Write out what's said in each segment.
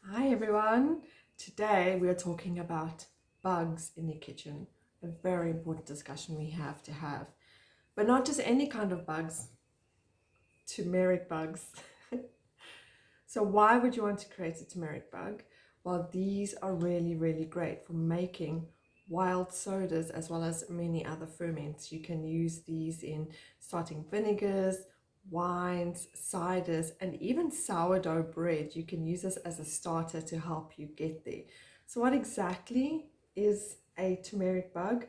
Hi everyone. Today we are talking about bugs in the kitchen. A very important discussion we have to have. But not just any kind of bugs, turmeric bugs. So why would you want to create a turmeric bug? Well, these are really great for making wild sodas as well as many other ferments. You can use these in starting vinegars, wines, ciders, and even sourdough bread. You can use this as a starter to help you get there. So what exactly is a turmeric bug?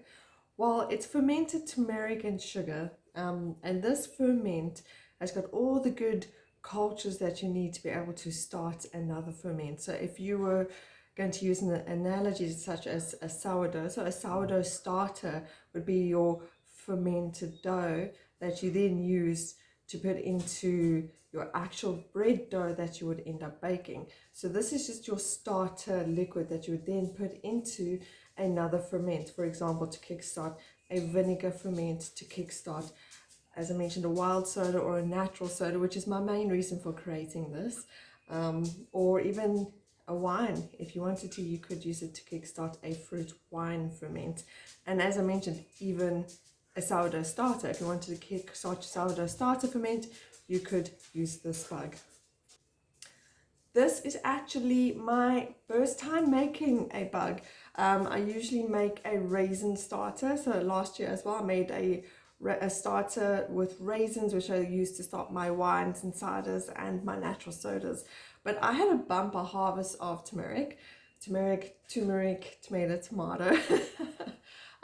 Well, it's fermented turmeric and sugar, and this ferment has got all the good cultures that you need to be able to start another ferment. So if you were going to use an analogy such as a sourdough, so a sourdough starter would be your fermented dough that you then use to put into your actual bread dough that you would end up baking. So this is just your starter liquid that you would then put into another ferment, for example, to kickstart a vinegar ferment, to kickstart, as I mentioned, a wild soda or a natural soda, which is my main reason for creating this, or even a wine. If you wanted to, you could use it to kickstart a fruit wine ferment. And as I mentioned, even a sourdough starter. If you wanted to kickstart a sourdough starter ferment, you could use this bug. This is actually my first time making a bug. I usually make a raisin starter. So last year as well, I made a starter with raisins, which I use to start my wines and ciders and my natural sodas. But I had a bumper harvest of turmeric, tomato.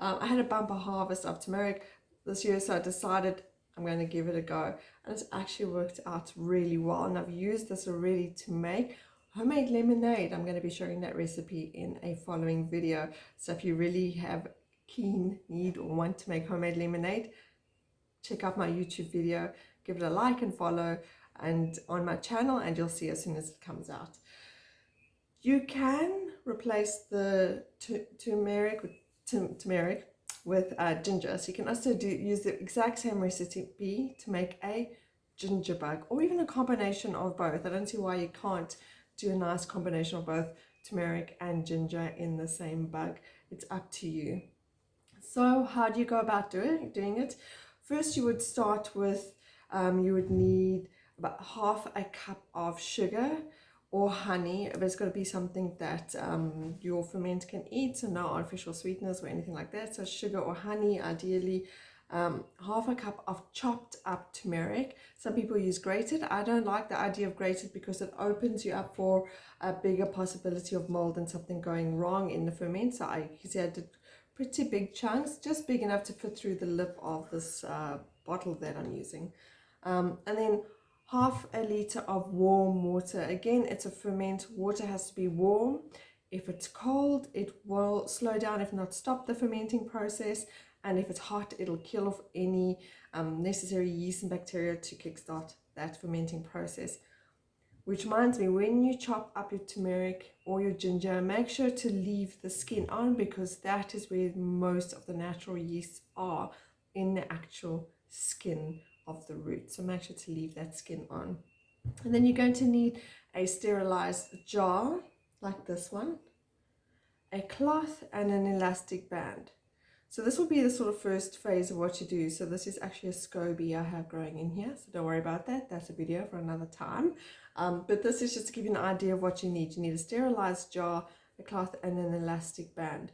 I had a bumper harvest of turmeric this year, so I decided I'm going to give it a go, and it's actually worked out really well, and I've used this already to make homemade lemonade. I'm going to be sharing that recipe in a following video, so if you really have keen need or want to make homemade lemonade, check out my YouTube video, give it a like and follow, and on my channel, and you'll see as soon as it comes out. You can replace the turmeric with ginger. So you can also use the exact same recipe to make a ginger bug, or even a combination of both. I don't see why you can't do a nice combination of both turmeric and ginger in the same bug. It's up to you. So how do you go about doing it? First, you would start with, you would need about half a cup of sugar or honey, but it's got to be something that your ferment can eat, so no artificial sweeteners or anything like that. So sugar or honey, ideally. Half a cup of chopped up turmeric. Some people use grated. I don't like the idea of grated because it opens you up for a bigger possibility of mold and something going wrong in the ferment. So I did pretty big chunks, just big enough to fit through the lip of this bottle that I'm using. And then half a liter of warm water. Again, it's a ferment. Water has to be warm. If it's cold, it will slow down, if not stop the fermenting process. And if it's hot, it'll kill off any necessary yeast and bacteria to kickstart that fermenting process. Which reminds me, when you chop up your turmeric or your ginger, make sure to leave the skin on, because that is where most of the natural yeasts are, in the actual skin of the root. So make sure to leave that skin on. And then you're going to need a sterilized jar like this one, a cloth, and an elastic band. So this will be the sort of first phase of what you do. So this is actually a SCOBY I have growing in here, so don't worry about that. That's a video for another time. But this is just to give you an idea of what you need. You need a sterilized jar, a cloth, and an elastic band.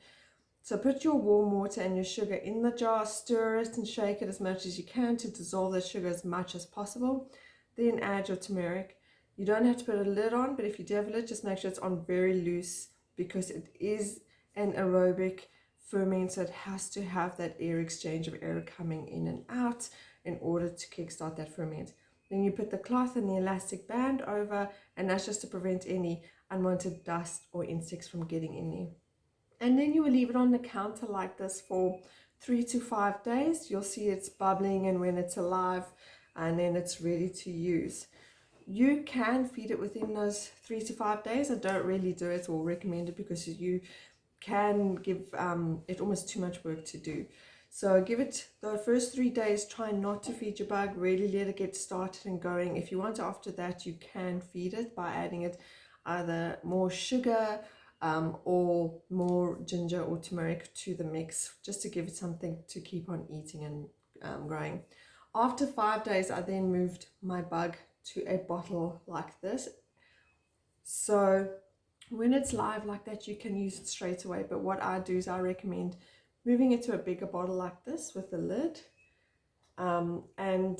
So put your warm water and your sugar in the jar, stir it and shake it as much as you can to dissolve the sugar as much as possible. Then add your turmeric. You don't have to put a lid on, but if you do have a lid, just make sure it's on very loose, because it is an aerobic ferment, so it has to have that air exchange of air coming in and out in order to kickstart that ferment. Then you put the cloth and the elastic band over, and that's just to prevent any unwanted dust or insects from getting in there. And then you will leave it on the counter like this for 3 to 5 days. You'll see it's bubbling, and when it's alive, and then it's ready to use. You can feed it within those 3 to 5 days. I don't really do it or recommend it, because you can give it almost too much work to do. So give it the first 3 days. Try not to feed your bug. Really let it get started and going. If you want, after that, you can feed it by adding it. either more sugar or more ginger or turmeric to the mix, just to give it something to keep on eating and growing. After 5 days, I then moved my bug to a bottle like this. So when it's live like that, you can use it straight away. But what I do is I recommend moving it to a bigger bottle like this with the lid, and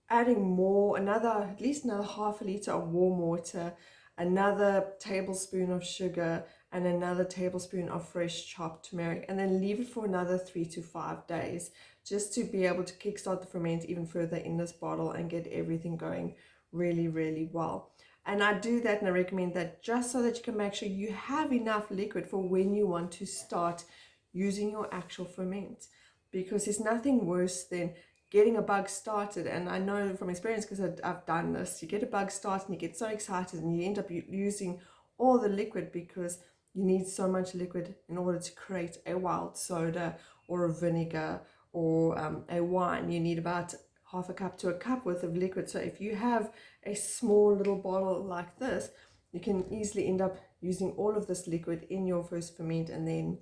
adding more, at least another half a liter of warm water, another tablespoon of sugar, and another tablespoon of fresh chopped turmeric, and then leave it for another 3 to 5 days just to be able to kickstart the ferment even further in this bottle and get everything going really, really well. And I do that, and I recommend that just so that you can make sure you have enough liquid for when you want to start using your actual ferment, because there's nothing worse than getting a bug started. And I know from experience, because I've done this, you get a bug started and you get so excited and you end up using all the liquid, because you need so much liquid in order to create a wild soda or a vinegar or a wine. You need about half a cup to a cup worth of liquid. So if you have a small little bottle like this, you can easily end up using all of this liquid in your first ferment, and then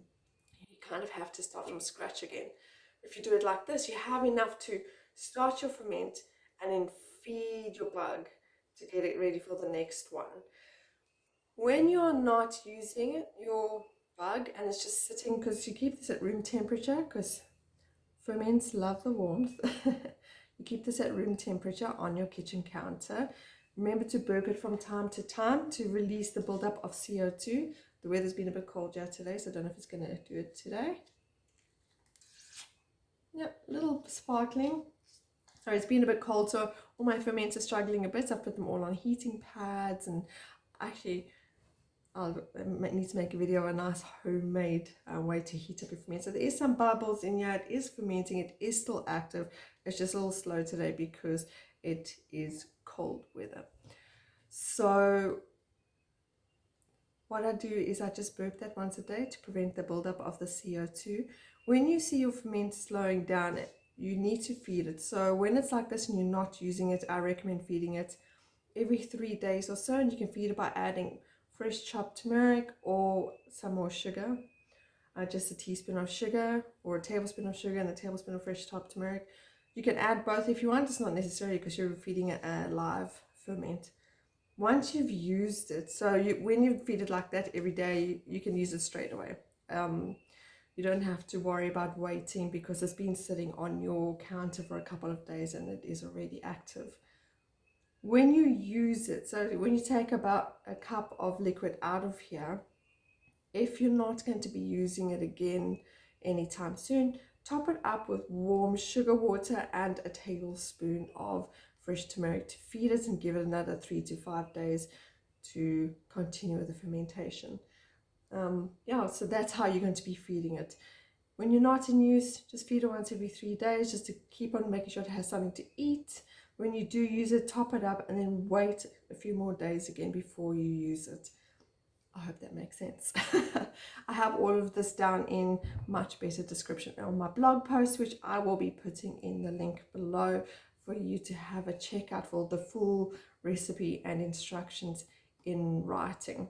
you kind of have to start from scratch again. If you do it like this, you have enough to start your ferment and then feed your bug to get it ready for the next one. When you're not using your bug and it's just sitting, because you keep this at room temperature, because ferments love the warmth, you keep this at room temperature on your kitchen counter. Remember to burp it from time to time to release the buildup of CO2. The weather's been a bit cold here today, so I don't know if it's going to do it today. Yep, a little sparkling. Sorry, it's been a bit cold, so all my ferments are struggling a bit. I've put them all on heating pads, and actually I'll need to make a video of a nice homemade way to heat up your ferment. So there is some bubbles in here. It is fermenting. It is still active. It's just a little slow today because it is cold weather. So what I do is I just burp that once a day to prevent the buildup of the CO2. When you see your ferment slowing down, you need to feed it. So when it's like this and you're not using it, I recommend feeding it every 3 days or so, and you can feed it by adding fresh chopped turmeric or some more sugar, just a teaspoon of sugar or a tablespoon of sugar and a tablespoon of fresh chopped turmeric. You can add both if you want. It's not necessary because you're feeding a live ferment. Once you've used it, so when you feed it like that every day, you can use it straight away. You don't have to worry about waiting because it's been sitting on your counter for a couple of days and it is already active. When you use it, so when you take about a cup of liquid out of here, if you're not going to be using it again anytime soon, top it up with warm sugar water and a tablespoon of fresh turmeric to feed it and give it another 3 to 5 days to continue with the fermentation. So that's how you're going to be feeding it. When you're not in use, just feed it once every 3 days just to keep on making sure it has something to eat. When you do use it, top it up and then wait a few more days again before you use it. I hope that makes sense. I have all of this down in much better description on my blog post, which I will be putting in the link below for you to have a check out for the full recipe and instructions in writing.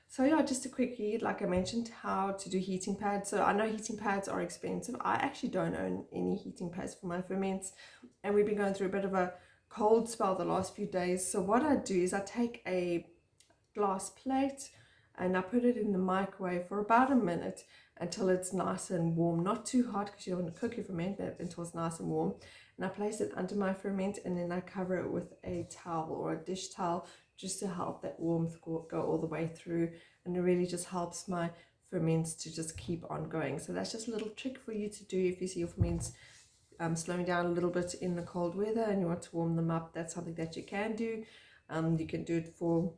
So yeah, just a quick read, like I mentioned, how to do heating pads. So I know heating pads are expensive. I actually don't own any heating pads for my ferments, and we've been going through a bit of a cold spell the last few days. So what I do is I take a glass plate and I put it in the microwave for about a minute until it's nice and warm, not too hot because you don't want to cook your ferment until it's nice and warm. And I place it under my ferment and then I cover it with a towel or a dish towel just to help that warmth go all the way through, and it really just helps my ferments to just keep on going. So that's just a little trick for you to do if you see your ferments slowing down a little bit in the cold weather and you want to warm them up. That's something that you can do. You can do it for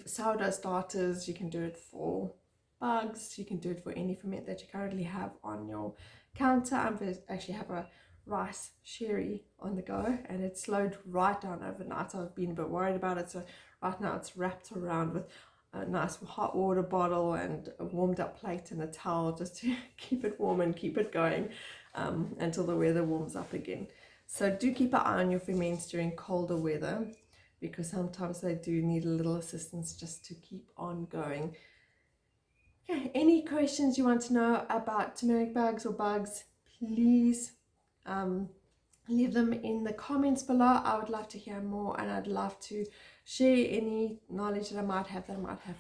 sourdough starters, you can do it for bugs, you can do it for any ferment that you currently have on your counter. I actually have a rice sherry on the go and it slowed right down overnight. I've been a bit worried about it, so right now it's wrapped around with a nice hot water bottle and a warmed up plate and a towel just to keep it warm and keep it going until the weather warms up again. So do keep an eye on your ferments during colder weather. because sometimes they do need a little assistance just to keep on going. Okay, any questions you want to know about turmeric bugs or bugs, please leave them in the comments below. I would love to hear more, and I'd love to share any knowledge that I might have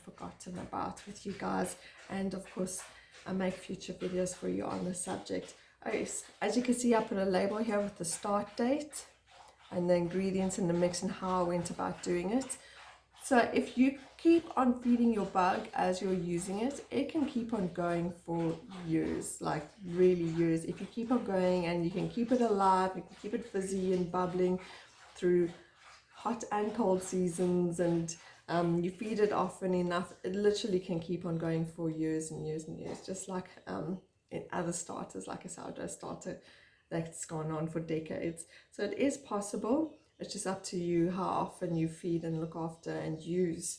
forgotten about with you guys. And of course, I make future videos for you on the subject. Okay, as you can see, I put a label here with the start date and the ingredients and the mix and how I went about doing it. So if you keep on feeding your bug as you're using it, it can keep on going for years, like really years. If you keep on going and you can keep it alive, you can keep it fizzy and bubbling through hot and cold seasons, and you feed it often enough, it literally can keep on going for years and years and years, just like in other starters, like a sourdough starter that's gone on for decades. So it is possible. It's just up to you how often you feed and look after and use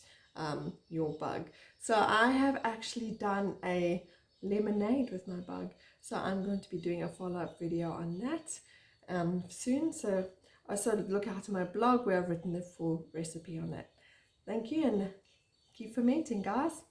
your bug. So I have actually done a lemonade with my bug, so I'm going to be doing a follow-up video on that soon. So also look out on my blog where I've written the full recipe on that. Thank you, and keep fermenting, guys.